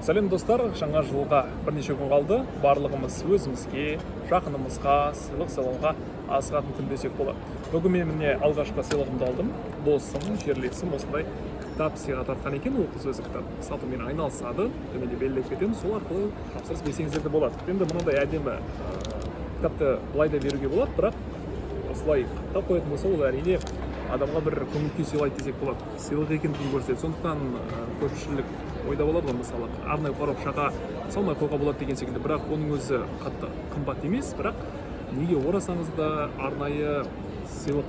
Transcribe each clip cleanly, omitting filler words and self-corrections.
Сәлем достар, жаңа жылға бірнеше күн қалды. Барлығымыз өзімізге, жақынымызға сыйлық сыйлауға асығатын күн десек болады. Бүгін мен міне алғашқы сыйлығымды алдым. Досым, жерлесім осындай кітап сыйға тартқан екен. Ол қыз өзі кітап сатумен айналысады. Төменде белгілеп кетемін, сол арқылы тапсырыс берсеңіздер де болады. Енді мынандай әдемі кітапты былай да беруге болады, бірақ осылай кітап қоятын болса, ол әрине адамға бір көңіл күй сыйлайды десек болады. Сыйлық екендігін көрсетеді. Сондықтан көпшілік ойда болады ғой, мысалы арнайы қорапшаға салмай қоюға болады деген секілді, бірақ оның өзі қатты қымбат емес. Бірақ неге орасаңыз да арнайы сыйлық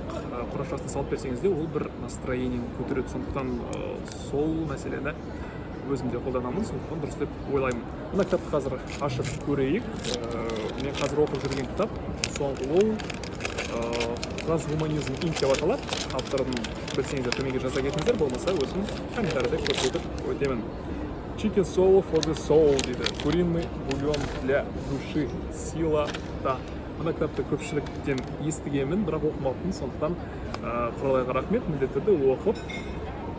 қорапшасына салып берсеңіз де ол бір настроениені көтереді. Сондықтан сол мәселені өзім де қолданамын, сондықтан дұрыс деп ойлаймын. Мына кітапты қазір ашып көрейік. Мен қазір оқып жүрген кітап ол трансгуманизм инк деп аталады. Авторын білсеңіздер төменге жаза кетіңіздер, болмаса өзім комментарийде көрсетіп өтемін. Chicken soul for the soul дейді. Куриный бульон для души, сила да. Мына кітапты көпшіліктен естігенмін, бірақ оқымаппын, сондықтан Құралайға рахмет, міндетті түрде оқып,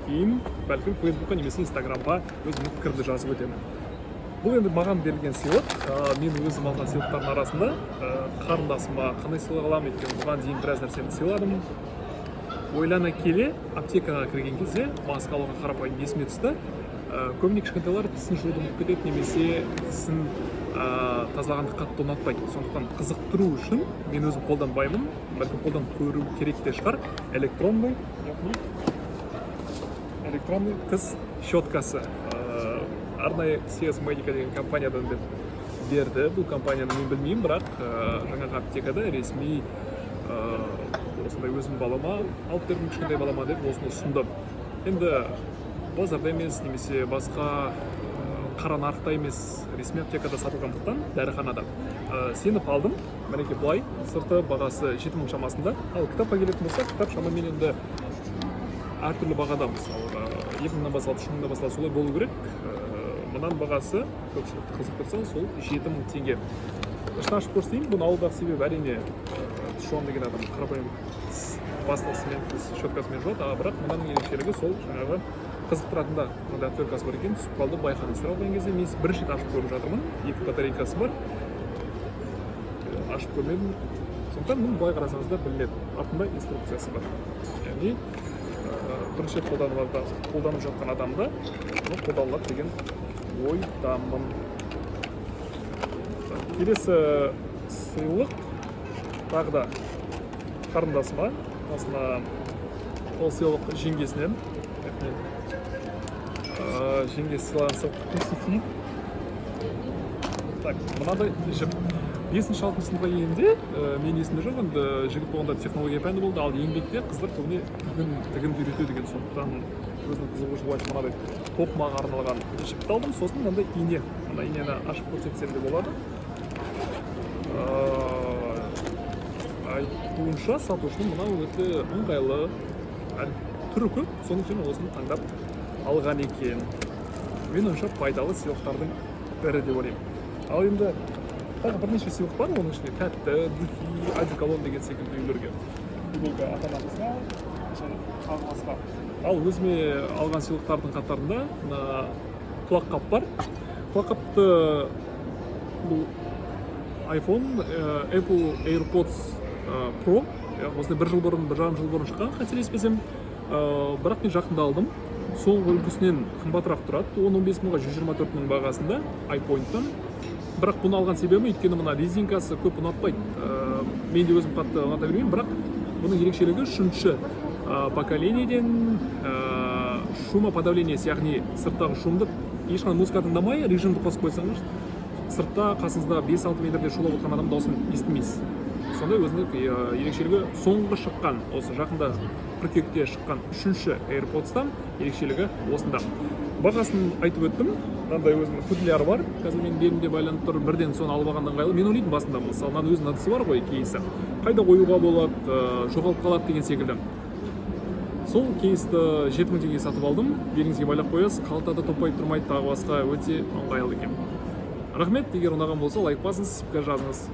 кейін бәлкім Фейсбукқа немесе Инстаграмға өзімнің пікірді жазып өтемін. Бұл енді маған берілген сыйлық. Мен өзім алған сыйлықтардың арасында қарындасыма қандай сыйлық аламын, өйткені бұған дейін біраз нәрсені сыйладым. Ойлана келе аптекаға кірген кезде маска алуға қарапайым есіме түсті. Көбіне кішкентайлар тісін жууды ұмытып кетеді, немесе тісін тазалағанды қатты ұнатпайды. Сондықтан қызықтыру үшін мен өзім қолданбаймын, бәлкім қолданып көру керек те шығар. Электронный тіс щеткасы. Арнайы CS Medica деген компаниядан берді. Бұл компанияны мен білмеймін, бірақ жаңағы аптекада ресми осындай өзім балама, алып бердім кішкентай балама деп осыны ұсындым. Енді базарда емес, немесе басқа қара нарықта емес, ресми аптекада сатылғандықтан дәріханада сеніп алдым. Мінекей былай, сырты бағасы 7000 шамасында. Ал кітапқа келетін болса, кітап шамамен енді әртүрлі бағада, мысалы 2000-нан басталып, 3000-нан басталып солай болу керек. Мұнан бағасы көпшілікті қызықтырса, сол 7000 теңге. Ішін ашып көрсетейін, бұны алудағы себебі әрине Шон деген адам қарапайым пастасымен, щеткасымен жуады, бірақ мұның ерекшелігі сол жаңағы қызықтыратында мынандай отверткасы бар екен, түсіп қалды, байқадыңыздар алған кезде. Мен бірінші рет ашып көріп жатырмын, 2 батарейкасы бар. Ашып көрмедім, сондықтан мұны былай қарасаңыздар білінеді. Артында инструкциясы бар. Яғни бірінші қолданып жатқан адамда қолданылады деген ойдамын. Келесі сыйлық тағы да қарындасыма, асына ол сыйлық жеңгесінен. Жеңгесі сыйлаған сыйлық. Так, мынандай жіп. 5-6 сыныпқа келгенде мен есімде жоқ, енді жігіт болғанда технология пәні болды, ал еңбекте қыздар көбіне тігінді үйрету деген, сондықтан өзінің қызығушылығы бойынша мынадай тоқымаға арналған жіпті алдым. Сосын мынандай ине. Мына инені ашып көрсетсем де болады. Айтуынша сатушының мынау өте ыңғайлы, түрі көп, соның үшін осыны таңдап алған екен. Мен ойымша пайдалы сыйлықтардың бірі деп ойлаймын. Ал енді тағы бірнеше сыйлық бар, оның ішінде тәтті, духи, одеколон деген секілді үйлерге. Үйлерге ата-анамызға, тағы басқа. Ал өзіме алған сыйлықтардың қатарында құлаққап бар. Құлаққапты бұл iPhone, Apple AirPods Pro, осындай 1 жыл бұрын, 1,5 жыл бұрын шыққан, қателеспесем, бірақ мен жақында алдым. Соңғы үлгісінен қымбатырақ тұрады, 10-15 мыңға 124 мың бағасында iPoint-тан. Бірақ бұны алған себебі, өйткені мына резинкасы көп ұнатпайды. Мен де өзім қатты ұната бермеймін, бірақ бұның ерекшелігі 3-ші поколениядан шумоподавлениесі, яғни сырттағы шумды ешқандай музыка тыңдамай, режимді қосып қойсаңыз, сыртта қасыңызда 5-6 метрде шулап отырған адам дауысын естімейсіз. Сондай өзіндік ерекшелігі соңғы шыққан, осы жақында қыркүйекте шыққан 3-ші AirPods-тан ерекшелігі осында. Бағасын айтып өттім. Мынандай өзінің футляры бар. Қазір мен белімде байланып тұр, бірден соны алып алғанда ыңғайлы. Мен ойлайтын басында, мысалы, мынаның өзінің ыдысы бар ғой, кейсі. Қайда қоюға болады, жоғалып қалады деген секілді. Сол кейсті 7000 теңге сатып алдым. Беліңізге байлап қоясыз, қалтада топайып тұрмайды, тағы басқа өте ыңғайлы екен. Рахмет, егер ұнаған болса, лайк басыңыз, пікір жазыңыз.